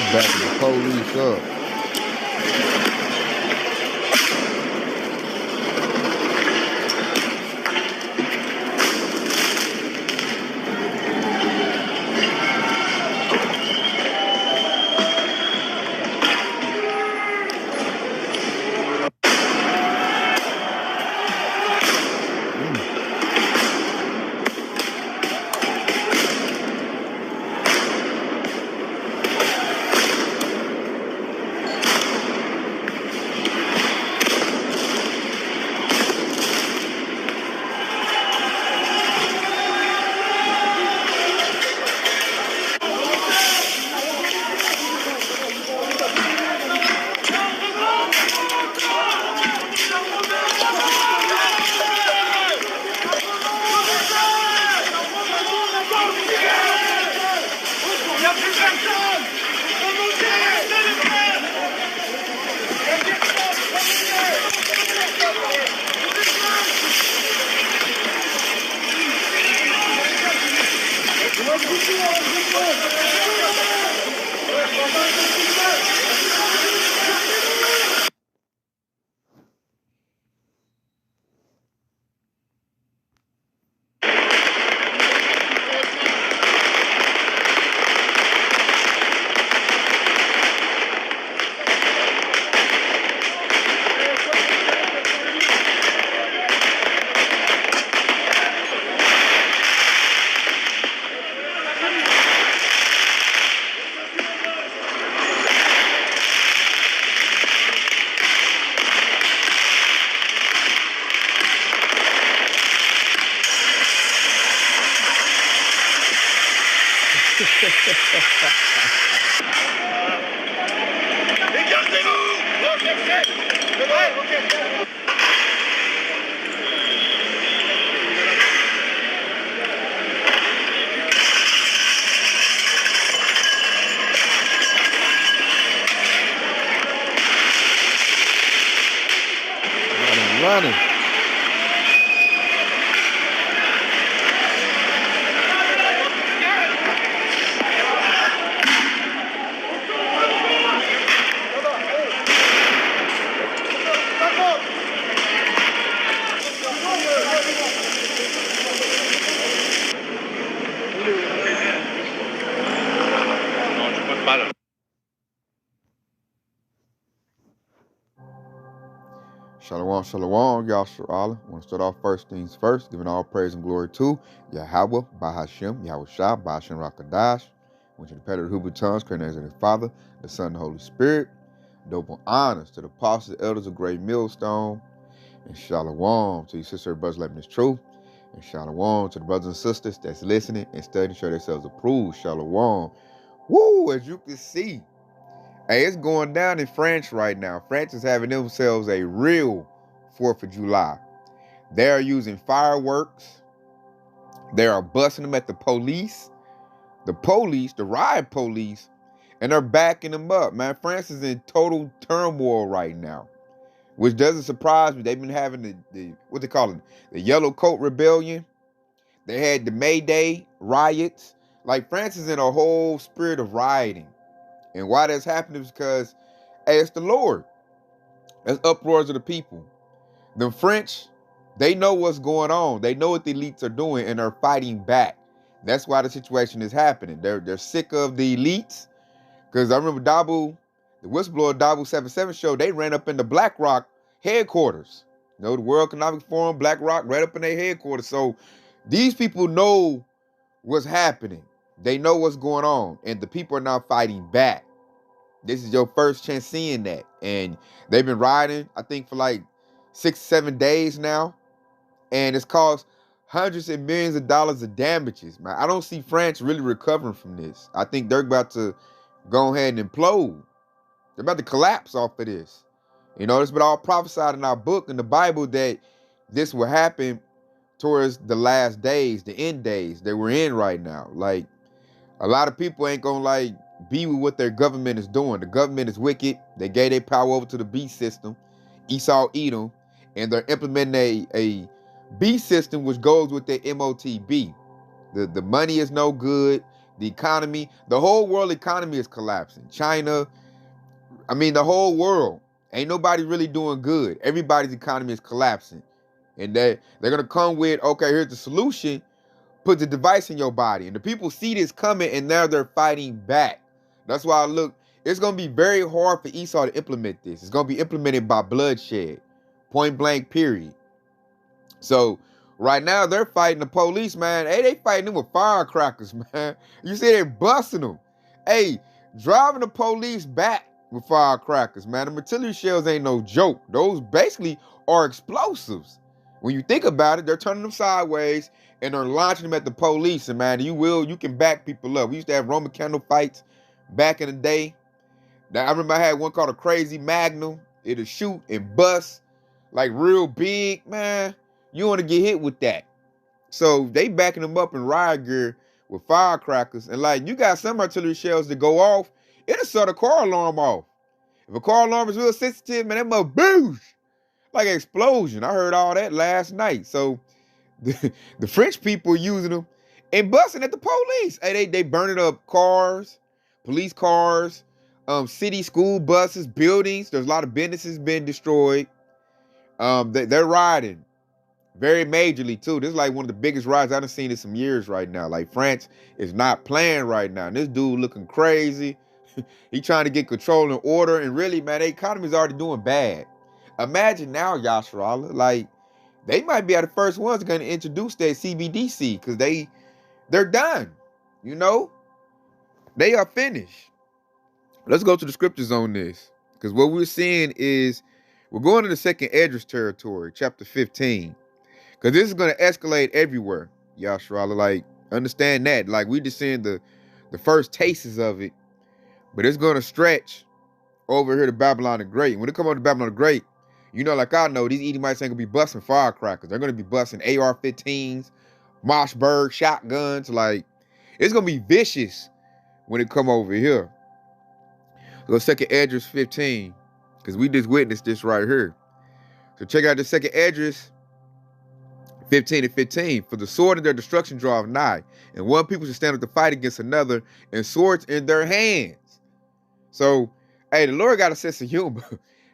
It's backing the police up. Running. Shalom, shalom, Yahawah. I want to start off first things first, giving all praise and glory to Yahawah, Bahashem, Yahawashi, Bahashem, Qadash. I want you to pray to the Hebrew tongues, creating as the Father, the Son, and the Holy Spirit. Double honors to the apostles, elders of Great Millstone, and shalom to your sister and brothers living this truth, and shalom to the brothers and sisters that's listening and studying, show themselves approved. Shalom. Woo, as you can see. Hey, it's going down in France right now. France is having themselves a real 4th of July. They are using fireworks. They are busting them at the police, the riot police, and they're backing them up. Man, France is in total turmoil right now, which doesn't surprise me. They've been having the what they call it, the Yellow Coat Rebellion. They had the May Day riots. Like, France is in a whole spirit of rioting. And why that's happening is because, hey, it's the Lord. That's uproars of the people. The French, they know what's going on. They know what the elites are doing, and they're fighting back. That's why the situation is happening. They're sick of the elites. Because I remember the whistleblower Dabu 77 show, they ran up in the BlackRock headquarters. You know, the World Economic Forum, BlackRock, right up in their headquarters. So these people know what's happening. They know what's going on, and the people are now fighting back. This is your first chance seeing that. And they've been rioting, I think, for like 6-7 days now. And it's caused hundreds of millions of dollars of damages. Man, I don't see France really recovering from this. I think they're about to go ahead and implode. They're about to collapse off of this. You know, it's been all prophesied in our book, in the Bible, that this will happen towards the last days, the end days that we're in right now. Like, a lot of people ain't gonna like be with what their government is doing. The government is wicked. They gave their power over to the beast system, Esau, Edom, and they're implementing a beast system which goes with their MOTB. The money is no good. The economy, the whole world economy is collapsing. China, I mean, the whole world. Ain't nobody really doing good. Everybody's economy is collapsing. And they're going to come with, okay, here's the solution. Put the device in your body. And the people see this coming, and now they're fighting back. That's why it's going to be very hard for Esau to implement this. It's going to be implemented by bloodshed. Point blank, period. So right now they're fighting the police, man. Hey, they fighting them with firecrackers, man. You see they busting them. Hey, driving the police back with firecrackers, man. The artillery shells ain't no joke. Those basically are explosives. When you think about it, they're turning them sideways and they're launching them at the police. And man, you can back people up. We used to have Roman candle fights back in the day. Now, I remember I had one called a Crazy Magnum. It'll shoot and bust like real big, man. You want to get hit with that. So they backing them up in riot gear with firecrackers. And like, you got some artillery shells that go off, it'll set a car alarm off. If a car alarm is real sensitive, man, that must boosh. Like an explosion. I heard all that last night. So the French people using them and busting at the police. Hey, they burning up cars, police cars, city school buses, buildings. There's a lot of businesses being destroyed. They're rioting very majorly too. This is like one of the biggest riots I've seen in some years right now. Like France is not playing right now. And this dude looking crazy. He trying to get control and order. And really, man, the economy's already doing bad. Imagine now, Yahawah, like they might be the first ones going to introduce that CBDC because they're done. You know, they are finished. Let's go to the scriptures on this, because what we're seeing is we're going to the second Esdras territory, chapter 15, because this is going to escalate everywhere. Yahawah, like understand that. Like we just seeing the first tastes of it, but it's going to stretch over here to Babylon the Great. When it comes over to Babylon the Great, you know, like I know, these Edomites ain't gonna be busting firecrackers. They're gonna be busting AR-15s, Mossberg shotguns. Like, it's gonna be vicious when it come over here. Go second Esdras 15, because we just witnessed this right here. So check out the second Esdras 15 and 15. For the sword of their destruction draweth nigh, and one people should stand up to fight against another, and swords in their hands. So, hey, the Lord got a sense of humor.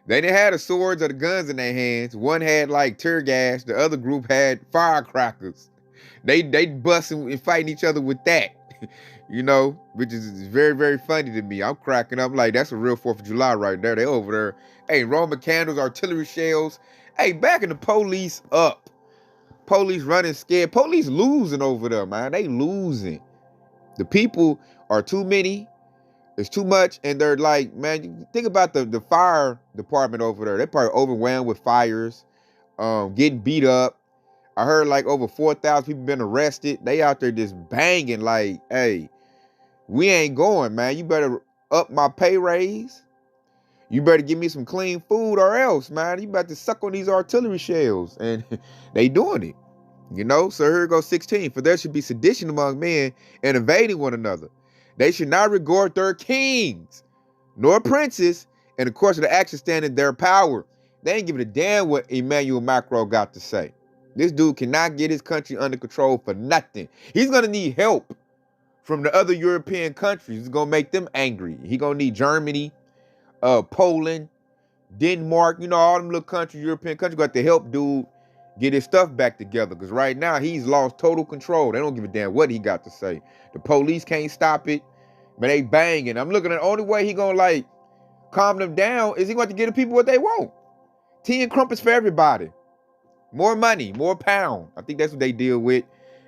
They didn't have the swords or the guns in their hands. One had like tear gas. The other group had firecrackers. They busting and fighting each other with that, you know, which is very, very funny to me. I'm cracking up like that's a real 4th of July right there. They over there. Hey, Roman candles, artillery shells. Hey, backing the police up. Police running scared. Police losing over there, man. They losing. The people are too many. It's too much, and they're like, man, you think about the fire department over there. They're probably overwhelmed with fires, getting beat up. I heard like over 4,000 people been arrested. They out there just banging like, hey, we ain't going, man. You better up my pay raise. You better give me some clean food or else, man. You about to suck on these artillery shells. And they doing it, you know? So here goes 16. For there should be sedition among men and invading one another. They should not regard their kings, nor princes, and of course, the action stand in their power. They ain't giving a damn what Emmanuel Macron got to say. This dude cannot get his country under control for nothing. He's going to need help from the other European countries. It's going to make them angry. He going to need Germany, Poland, Denmark, you know, all them little countries, European countries, got to help dude get his stuff back together. Because right now, he's lost total control. They don't give a damn what he got to say. The police can't stop it, but they banging. I'm looking at the only way he gonna like calm them down is he going to give the people what they want. Tea and crumpets for everybody. More money, more pound. I think that's what they deal with.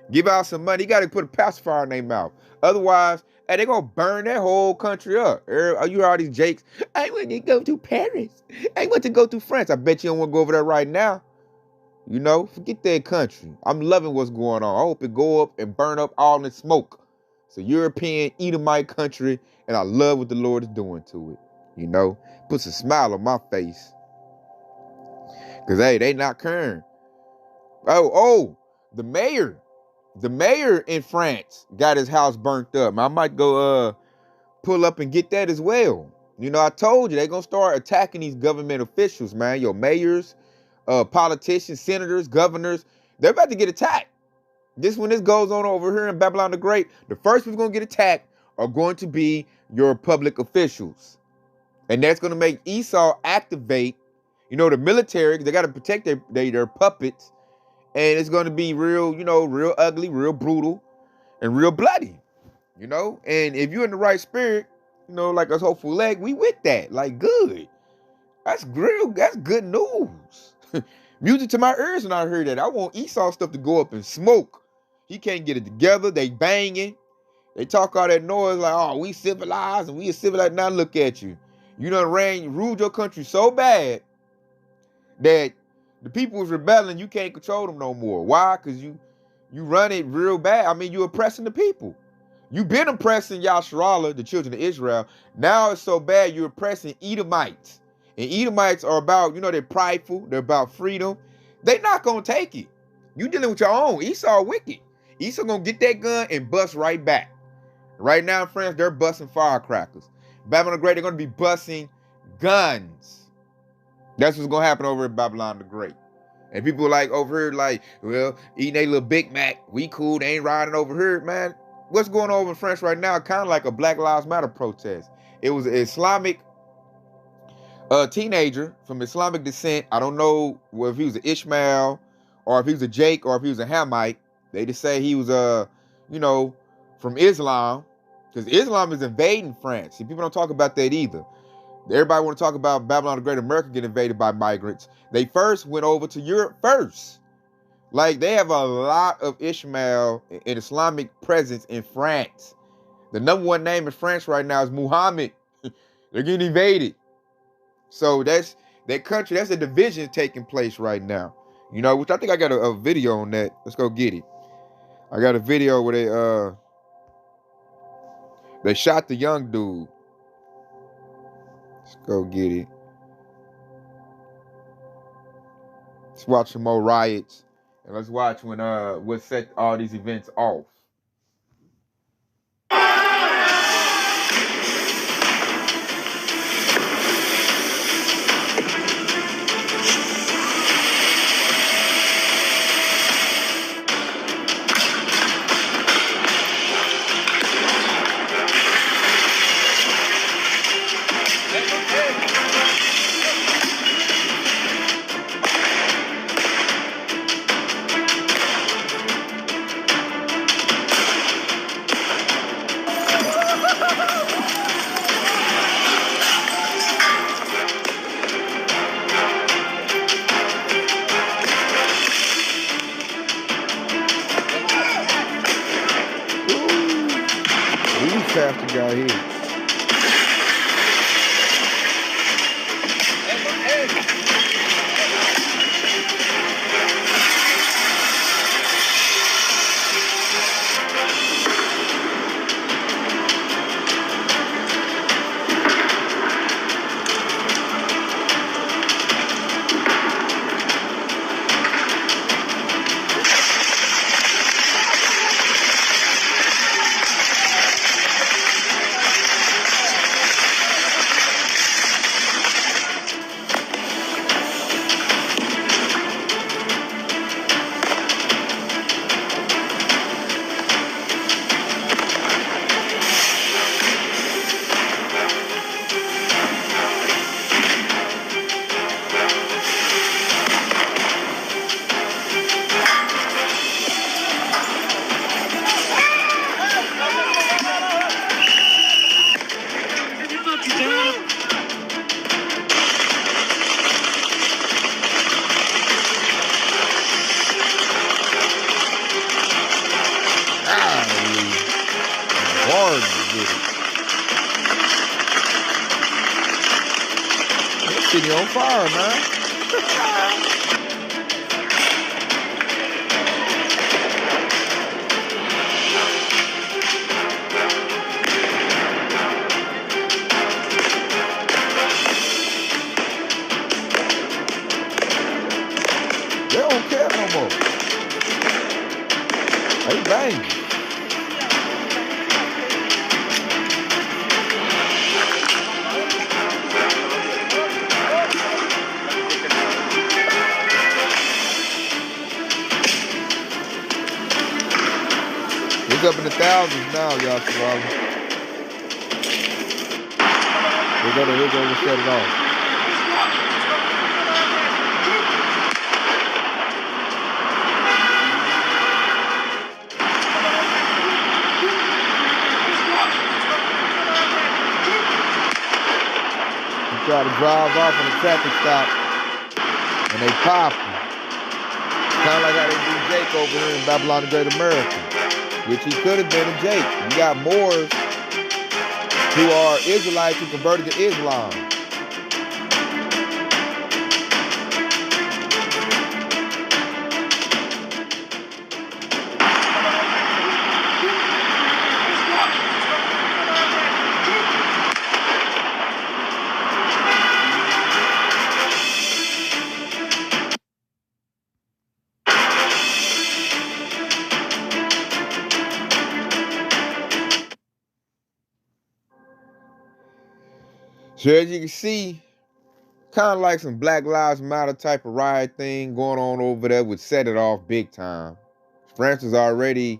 Give out some money. You got to put a pacifier in their mouth. Otherwise, hey, they're going to burn that whole country up. You hear all these jakes. I want to go to Paris. I want to go to France. I bet you don't want to go over there right now. You know, forget that country. I'm loving what's going on. I hope it go up and burn up all in smoke. It's a European Edomite country, and I love what the Lord is doing to it. You know, puts a smile on my face. Because, hey, they not caring. Oh, the mayor in France got his house burnt up. I might go pull up and get that as well. You know, I told you, they're going to start attacking these government officials, man. Your mayors, politicians, senators, governors, they're about to get attacked. When this goes on over here in Babylon the Great, the first one's going to get attacked are going to be your public officials. And that's going to make Esau activate, the military. They got to protect their puppets. And it's going to be real, real ugly, real brutal, and real bloody, And if you're in the right spirit, like us hopeful leg, we with that. Like, good. That's good news. Music to my ears when I heard that. I want Esau stuff to go up in smoke. He can't get it together. They banging. They talk all that noise like, oh, we civilized and we are civilized. Now look at you. You done ruled your country so bad that the people was rebelling. You can't control them no more. Why? Because you run it real bad. I mean, you oppressing the people. You've been oppressing Yasharallah, the children of Israel. Now it's so bad you're oppressing Edomites. And Edomites are about, they're prideful. They're about freedom. They're not going to take it. You dealing with your own. Esau wicked. Esau going to get that gun and bust right back. Right now in France, they're busting firecrackers. Babylon the Great, they're going to be busting guns. That's what's going to happen over in Babylon the Great. And people like over here like, well, eating a little Big Mac. We cool. They ain't riding over here, man. What's going on in France right now? Kind of like a Black Lives Matter protest. It was an Islamic teenager from Islamic descent. I don't know if he was an Ishmael or if he was a Jake or if he was a Hamite. They just say he was from Islam, because Islam is invading France. See, people don't talk about that either. Everybody want to talk about Babylon the Great, America getting invaded by migrants. They first went over to Europe first. Like, they have a lot of Ishmael and Islamic presence in France. The number one name in France right now is Muhammad. They're getting invaded. So that's that country. That's a division taking place right now. Which I think I got a video on that. Let's go get it. I got a video where they shot the young dude. Let's go get it. Let's watch some more riots. And let's watch when what set all these events off. Pastor guy here. City on fire, man. They don't care no more. They bang. It's up in the thousands now, y'all. We're gonna set it off. Try to drive off on a traffic stop, and they pop him. Kind of like how they do Jake over here in Babylon the Great America, which he could have been a Jake. You got Moors who are Israelites who converted to Islam. So as you can see, kind of like some Black Lives Matter type of riot thing going on over there would set it off big time. France was already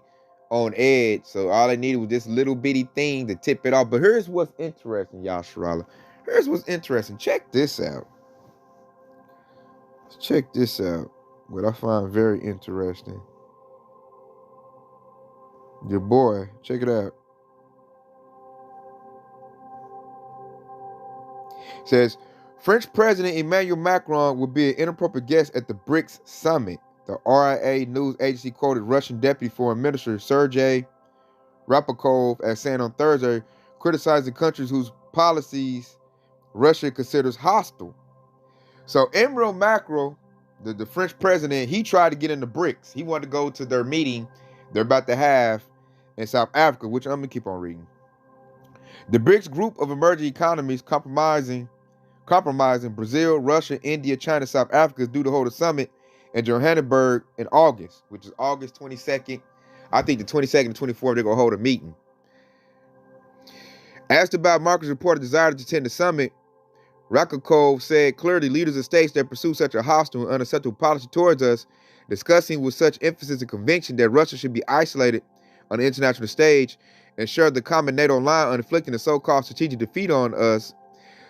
on edge, so all they needed was this little bitty thing to tip it off. But here's what's interesting, Yahawah. Here's what's interesting. Check this out. Check this out. What I find very interesting. Your boy, check it out. Says, French President Emmanuel Macron will be an inappropriate guest at the BRICS summit. The RIA news agency quoted Russian Deputy Foreign Minister Sergei Ryabkov as saying on Thursday, criticizing countries whose policies Russia considers hostile. So Emmanuel Macron, the French president, he tried to get in the BRICS. He wanted to go to their meeting they're about to have in South Africa, which I'm going to keep on reading. The BRICS group of emerging economies compromising Brazil, Russia, India, China, South Africa is due to hold a summit in Johannesburg in August, which is August 22nd. I think the 22nd and 24th, they're going to hold a meeting. Asked about Marcus' reported desire to attend the summit, Ryabkov said clearly leaders of states that pursue such a hostile and unacceptable policy towards us, discussing with such emphasis and conviction that Russia should be isolated on the international stage, ensure the common NATO line on inflicting a so-called strategic defeat on us,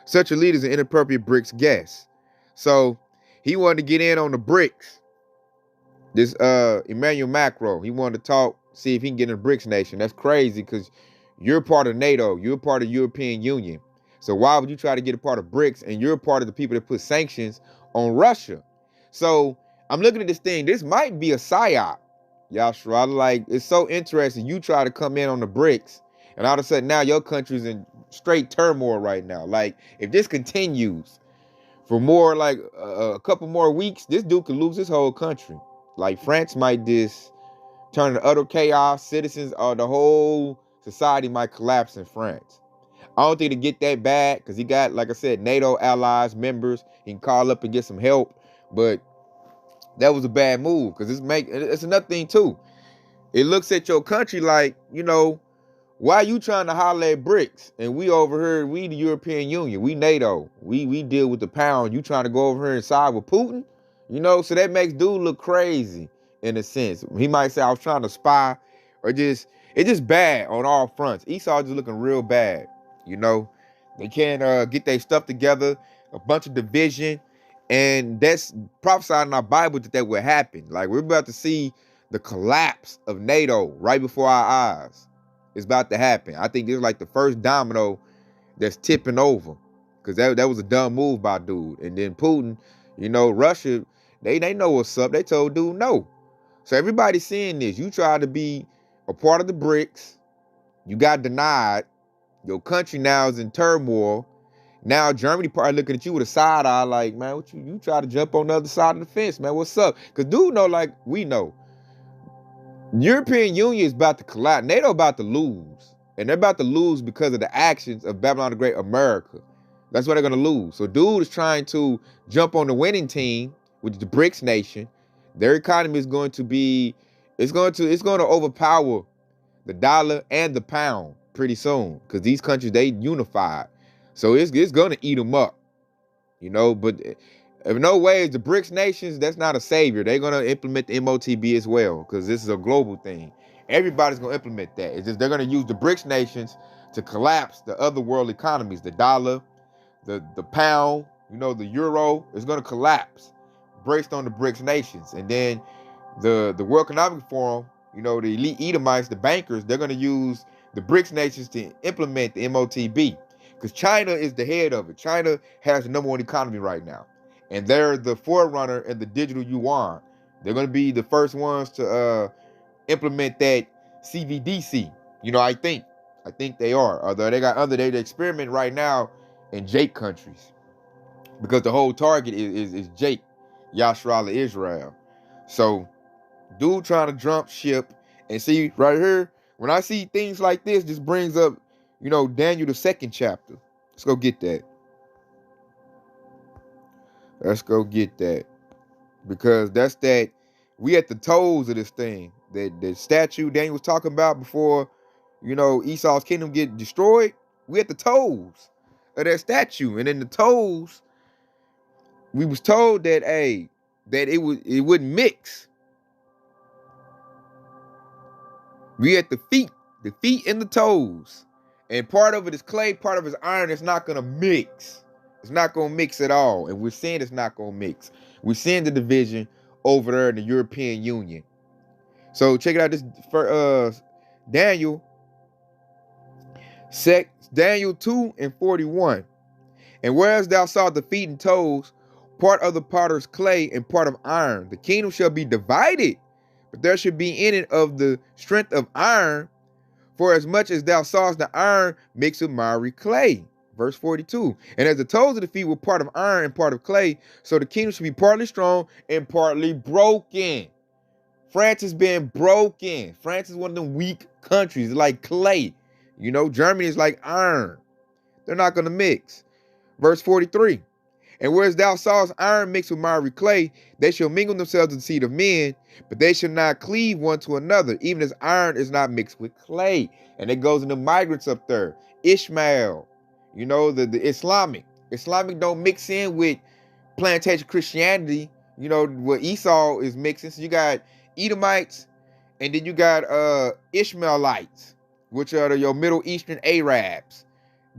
such a leader is an inappropriate BRICS guest. So he wanted to get in on the BRICS. This Emmanuel Macron, he wanted to talk, see if he can get in the BRICS nation. That's crazy because you're part of NATO. You're part of the European Union. So why would you try to get a part of BRICS and you're part of the people that put sanctions on Russia? So I'm looking at this thing. This might be a psyop. Yahawah, like, it's so interesting. You try to come in on the BRICS and all of a sudden now your country's in straight turmoil right now. Like, if this continues for more, like a couple more weeks, this dude could lose his whole country. Like, France might just turn to utter chaos. Citizens or the whole society might collapse in France. I don't think to get that bad because he got, like I said, NATO allies, members. He can call up and get some help. But that was a bad move because it's another thing too. It looks at your country like, you know, why are you trying to holler at BRICS? And we over here, we the European Union, we NATO, we deal with the pound. You trying to go over here and side with Putin? You know, so that makes dude look crazy in a sense. He might say I was trying to spy, or it's just bad on all fronts. Esau just looking real bad. You know, they can't get their stuff together, a bunch of division, and that's prophesied in our Bible that would happen. Like, we're about to see the collapse of NATO right before our eyes. It's about to happen. I think this is like the first domino that's tipping over, because that was a dumb move by dude. And then Putin, you know, Russia, they know what's up. They told dude no. So everybody's seeing this. You tried to be a part of the BRICS. You got denied. Your country now is in turmoil. Now Germany probably looking at you with a side eye like, man, what you try to jump on the other side of the fence, man, what's up? Because dude know, like we know, European Union is about to collapse. NATO about to lose. And they're about to lose because of the actions of Babylon the Great America. That's why they're going to lose. So dude is trying to jump on the winning team, which is the BRICS nation. Their economy is going to be, it's going to overpower the dollar and the pound pretty soon, because these countries, they unified. So it's going to eat them up, you know. But in no ways, the BRICS nations, that's not a savior. They're going to implement the MOTB as well, because this is a global thing. Everybody's going to implement that. It's just they're going to use the BRICS nations to collapse the other world economies. The dollar, the pound, the euro is going to collapse based on the BRICS nations. And then the World Economic Forum, the elite Edomites, the bankers, they're going to use the BRICS nations to implement the MOTB. Because China is the head of it. China has the #1 economy right now. And they're the forerunner in the digital yuan. They're going to be the first ones to implement that CBDC. I think they are. Although they experiment right now in Jake countries. Because the whole target is Jake, Yashrala Israel. So, dude trying to jump ship. And see, right here, when I see things like this brings up, Daniel, the 2nd chapter. Let's go get that. Let's go get that. Because that's that, we at the toes of this thing. That statue Daniel was talking about before, Esau's kingdom get destroyed. We at the toes of that statue. And in the toes, we was told that, that it wouldn't mix. We at the feet and the toes. And part of it is clay, part of it is iron. It's not going to mix. It's not going to mix at all. And we're seeing it's not going to mix. We're seeing the division over there in the European Union. So check it out. This for Daniel 2:41. And whereas thou sawest the feet and toes, part of the potter's clay and part of iron, the kingdom shall be divided, but there should be in it of the strength of iron, for as much as thou sawest the iron mixed with miry clay. Verse 42. And as the toes of the feet were part of iron and part of clay, so the kingdom should be partly strong and partly broken. France is being broken. France is one of them weak countries, like clay. Germany is like iron. They're not going to mix. Verse 43. And whereas thou sawest iron mixed with miry clay, they shall mingle themselves in the seed of men, but they shall not cleave one to another, even as iron is not mixed with clay. And it goes in the migrants up there. Ishmael, the Islamic. Islamic don't mix in with plantation Christianity, what Esau is mixing. So you got Edomites, and then you got Ishmaelites, which are your Middle Eastern Arabs.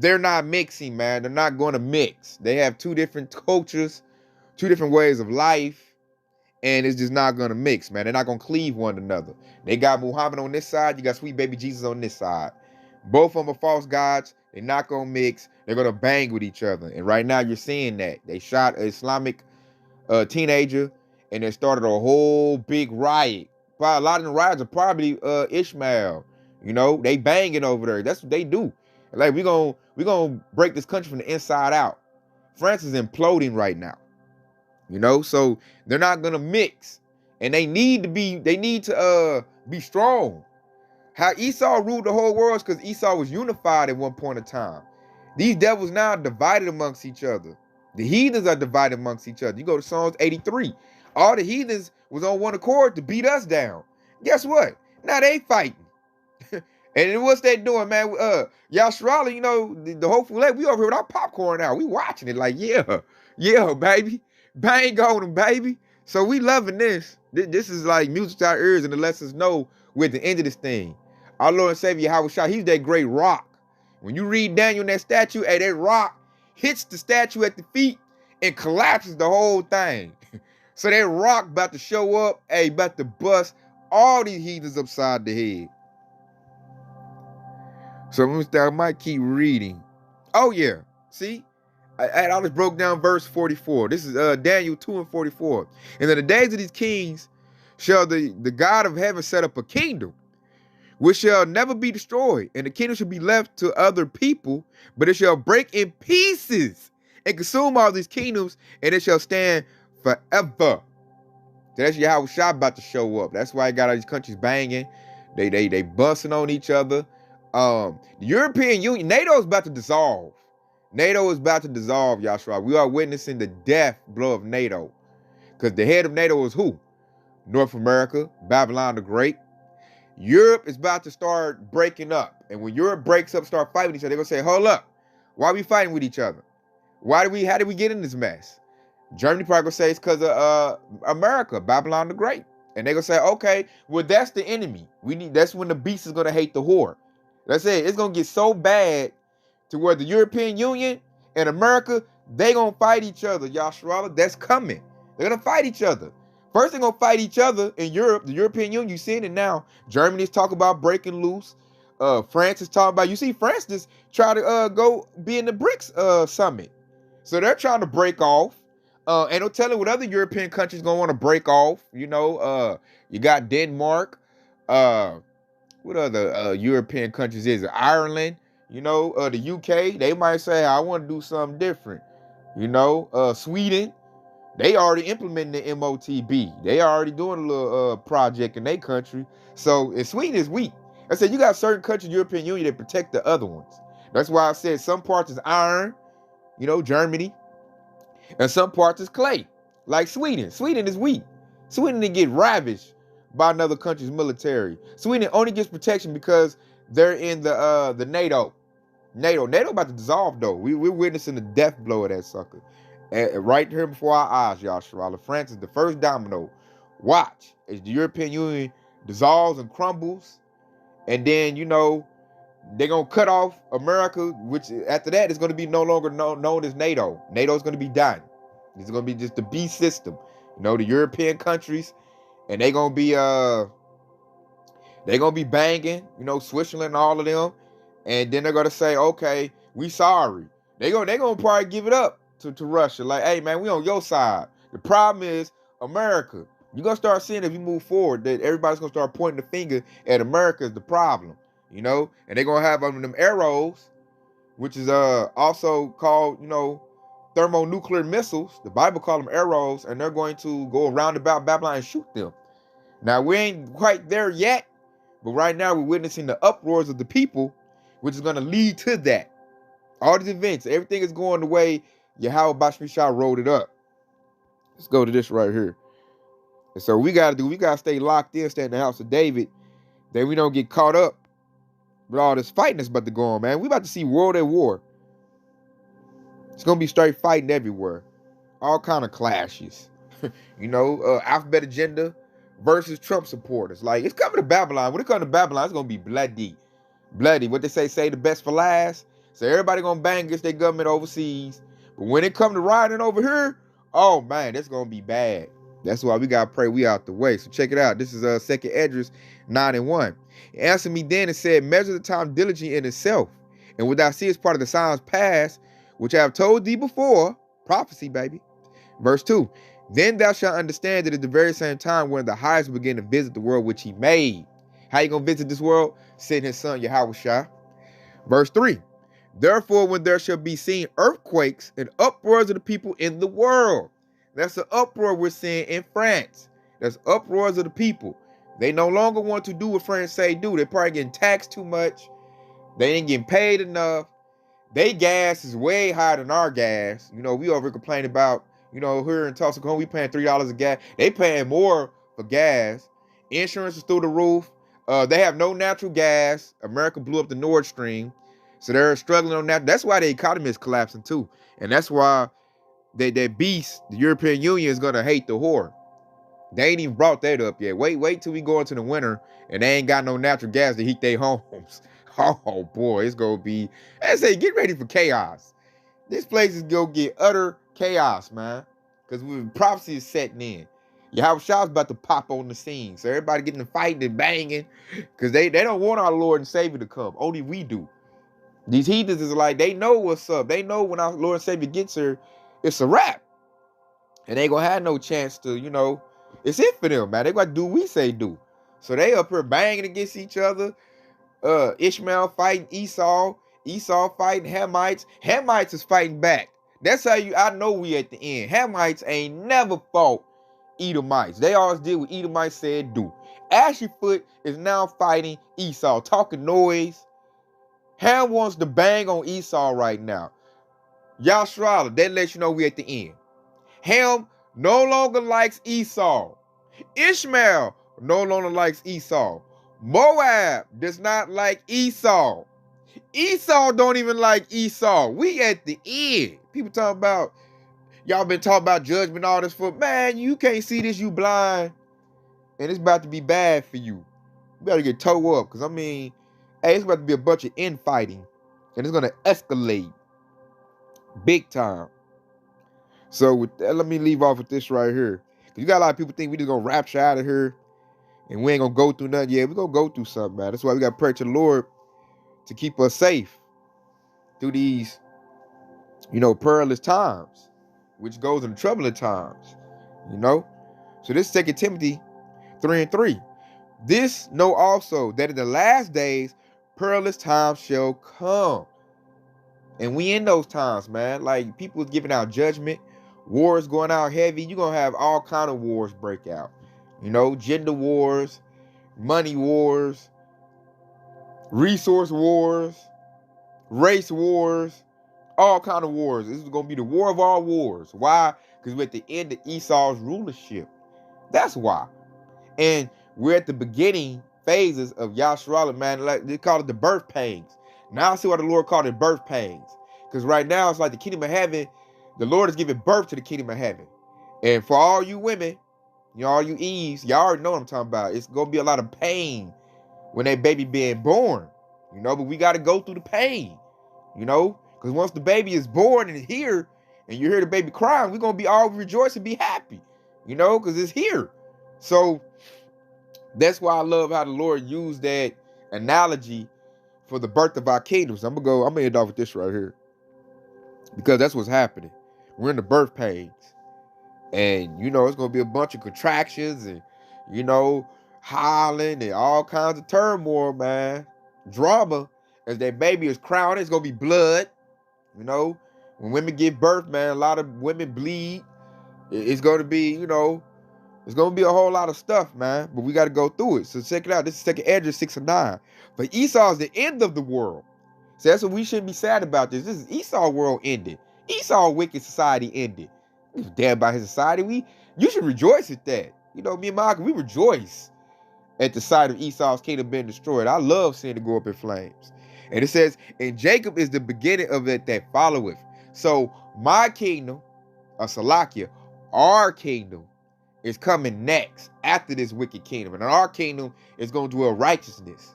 They're not mixing, man. They're not going to mix. They have two different cultures, two different ways of life, and it's just not going to mix, man. They're not going to cleave one another. They got Muhammad on this side. You got sweet baby Jesus on this side. Both of them are false gods. They're not going to mix. They're going to bang with each other. And right now you're seeing that. They shot an Islamic teenager, and they started a whole big riot. A lot of the riots are probably Ishmael. They banging over there. That's what they do. Like, we're gonna break this country from the inside out. France is imploding right now. So they're not gonna mix. And they need to be strong. How Esau ruled the whole world is because Esau was unified at one point in time. These devils now are divided amongst each other. The heathens are divided amongst each other. You go to Psalms 83. All the heathens was on one accord to beat us down. Guess what? Now they fighting. And what's they doing, man? Yashrala, the hopeful we over here with our popcorn out. We watching it like, yeah, baby. Bang on them, baby. So we loving this. This is like music to our ears, and it lets us know we're at the end of this thing. Our Lord and Savior Yahawashi, he's that great rock. When you read Daniel in that statue, that rock hits the statue at the feet and collapses the whole thing. So that rock about to show up, about to bust all these heathens upside the head. So let me start. I might keep reading. Oh yeah, see, I just broke down verse 44. This is Daniel 2:44. And in the days of these kings shall the God of heaven set up a kingdom, which shall never be destroyed, and the kingdom shall be left to other people, but it shall break in pieces and consume all these kingdoms, and it shall stand forever. So that's Yahawashi about to show up. That's why I got all these countries banging. They busting on each other. The European Union, NATO is about to dissolve. NATO is about to dissolve, Yahshua. We are witnessing the death blow of NATO. Because the head of NATO is who? North America, Babylon the Great. Europe is about to start breaking up. And when Europe breaks up, start fighting each other, they're going to say, hold up. Why are we fighting with each other? How did we get in this mess? Germany probably going to say it's because of America, Babylon the Great. And they're going to say, okay, well, that's the enemy. That's when the beast is going to hate the whore. That's it. It's going to get so bad to where the European Union and America, they going to fight each other, Yahawah. That's coming. They're going to fight each other. First, they're going to fight each other in Europe, the European Union. You're seeing it now. Germany's talking about breaking loose. France is talking about, you see, France just try to go be in the BRICS summit. So they're trying to break off. Ain't no telling what other European countries gonna want to break off. You know, you got Denmark. What other European countries is it? Ireland. You know, the UK. They might say, I want to do something different. You know, Sweden. They already implementing the MOTB. They already doing a little project in their country. So, and Sweden is weak. I said, you got certain countries in the European Union that protect the other ones. That's why I said some parts is iron, you know, Germany, and some parts is clay, like Sweden. Sweden is weak. Sweden didn't get ravished by another country's military. Sweden only gets protection because they're in the NATO. NATO about to dissolve, though. We're witnessing the death blow of that sucker. Right here before our eyes, Yahawah. France is the first domino. Watch as the European Union dissolves and crumbles. And then, you know, they're going to cut off America, which after that is going to be no longer known as NATO. NATO is going to be done. It's going to be just the beast system. You know, the European countries, and they're going to be banging, you know, Switzerland and all of them. And then they're going to say, okay, we sorry. They're going to probably give it up to Russia. Like, hey, man, we on your side. The problem is America. You're going to start seeing if you move forward that everybody's going to start pointing the finger at America as the problem, you know? And they're going to have them arrows, which is also called, you know, thermonuclear missiles. The Bible calls them arrows, and they're going to go around about Babylon and shoot them. Now, we ain't quite there yet, but right now we're witnessing the uproars of the people, which is going to lead to that. All these events, everything is going the way Yahawah wrote it up. Let's go to this right here. And so we gotta stay locked in, stay in the house of David, that we don't get caught up with all this fighting that's about to go on, man. We about to see world at war. It's gonna be straight fighting everywhere. All kind of clashes. You know, alphabet agenda versus Trump supporters. Like, it's coming to Babylon. When it comes to Babylon, it's gonna be bloody. Bloody. What they say the best for last. So everybody gonna bang against their government overseas. But when it come to rioting over here, oh man, that's gonna be bad. That's why we gotta pray we out the way. So check it out. This is 2nd Esdras 9:1. He answered me then and said, measure the time diligently in itself, and what thou seest part of the signs past, which I have told thee before. Prophecy, baby. Verse 2. Then thou shalt understand that at the very same time when the highest begin to visit the world which he made. How you gonna visit this world? Send his son Yahawashi. Verse 3. Therefore, when there shall be seen earthquakes and uproars of the people in the world. That's the uproar we're seeing in France. That's uproars of the people. They no longer want to do what France say do. They're probably getting taxed too much. They ain't getting paid enough. They gas is way higher than our gas. You know, we over complaining about, you know, here in Tulsa, we paying $3 a gas. They paying more for gas. Insurance is through the roof. They have no natural gas. America blew up the Nord Stream. So they're struggling on that. That's why the economy is collapsing too. And that's why that beast, the European Union, is gonna hate the whore. They ain't even brought that up yet. Wait till we go into the winter and they ain't got no natural gas to heat their homes. Oh boy, it's gonna be. I say, get ready for chaos. This place is gonna get utter chaos, man. Because prophecy is setting in. Yahawashi is about to pop on the scene. So everybody getting to fighting and banging. Because they don't want our Lord and Savior to come. Only we do. These heathens is like, they know what's up. They know when our Lord and Savior gets here, it's a wrap. And they ain't gonna have no chance to, you know, it's it for them, man. They gotta do what we say do. So they up here banging against each other. Ishmael fighting Esau. Esau fighting Hamites. Hamites is fighting back. That's how I know we at the end. Hamites ain't never fought Edomites. They always did what Edomites said do. Ashleyfoot is now fighting Esau, talking noise. Ham wants to bang on Esau right now. Yahawah, that lets you know we at the end. Ham no longer likes Esau. Ishmael no longer likes Esau. Moab does not like Esau. Esau don't even like Esau. We at the end. People talking about, y'all been talking about judgment, all this for, man, you can't see this, you blind. And it's about to be bad for you. You better get toe up. Because, I mean, hey, it's about to be a bunch of infighting. And it's going to escalate. Big time. So, with that, let me leave off with this right here. Because you got a lot of people think we just going to rapture out of here. And we ain't going to go through nothing. Yeah, we're going to go through something, man. That's why we got to pray to the Lord to keep us safe through these, perilous times, which goes in troubling times, So this 2 Timothy 3:3. This know also that in the last days perilous times shall come. And we in those times, man. Like, people is giving out judgment, wars going out heavy. You're going to have all kind of wars break out. Gender wars, money wars, resource wars, race wars, all kind of wars. This is going to be the war of all wars. Why? Because we're at the end of Esau's rulership. That's why. And we're at the beginning phases of Yahshua, man. Like, they call it the birth pangs. Now I see why the Lord called it birth pangs. Because right now it's like the kingdom of heaven. The Lord is giving birth to the kingdom of heaven. And for all you women, all you Eves, y'all already know what I'm talking about. It's going to be a lot of pain when that baby being born. But we got to go through the pain. Because once the baby is born and here, and you hear the baby crying, we're going to be all rejoice and be happy. Because it's here. So that's why I love how the Lord used that analogy for the birth of our kingdoms. I'm going to end off with this right here. Because that's what's happening. We're in the birth pains. And, it's going to be a bunch of contractions and, hollering and all kinds of turmoil, man. Drama. As that baby is crowned, it's going to be blood. When women give birth, man, a lot of women bleed. It's going to be, it's going to be a whole lot of stuff, man. But we got to go through it. So check it out. This is 2 Esdras 6 and 9. For Esau is the end of the world. So that's what we shouldn't be sad about this. This is Esau's world ended. Esau's wicked society ended. Damn about his society. You should rejoice at that. Me and my uncle, we rejoice at the sight of Esau's kingdom being destroyed. I love seeing it go up in flames. And it says, and Jacob is the beginning of it that followeth. So my kingdom, Salakia, our kingdom, is coming next after this wicked kingdom. And our kingdom is going to dwell righteousness.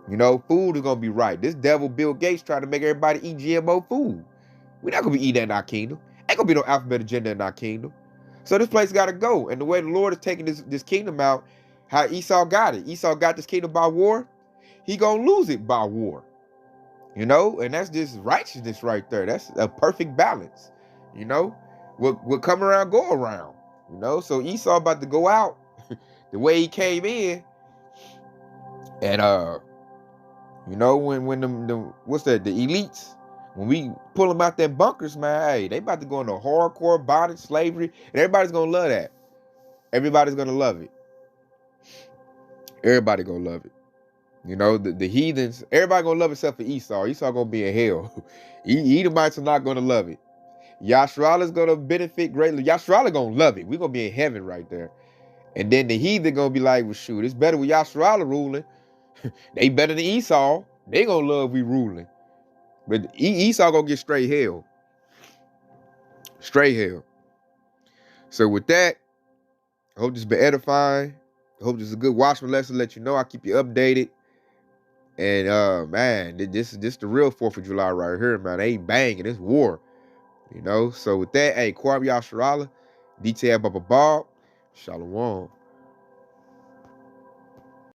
Food is going to be right. This devil Bill Gates trying to make everybody eat GMO food. We're not going to be eating that in our kingdom. Ain't going to be no alphabet agenda in our kingdom. So this place got to go. And the way the Lord is taking this kingdom out, how Esau got it. Esau got this kingdom by war. He going to lose it by war. And that's just righteousness right there. That's a perfect balance. What come around, go around. So Esau about to go out the way he came in. And, when the what's that, the elites, when we pull them out them bunkers, man, hey, they about to go into hardcore bondage, slavery, and everybody's going to love that. Everybody's going to love it. Everybody going to love it. The heathens, everybody going to love it except for Esau. Esau going to be in hell. Edomites are not going to love it. Yahshua is going to benefit greatly. Yahshua going to love it. We're going to be in heaven right there. And then the heathen going to be like, well, shoot, it's better with Yahshua ruling. They better than Esau. They going to love we ruling. But Esau going to get straight hell. Straight hell. So with that, I hope this has been edifying. I hope this is a good watchman lesson. Let you know. I'll keep you updated. And, man, this is the real 4th of July right here, man. They ain't banging. It's war. So with that, hey, Kwab Yasharala, detail Baba Bob, Shalom.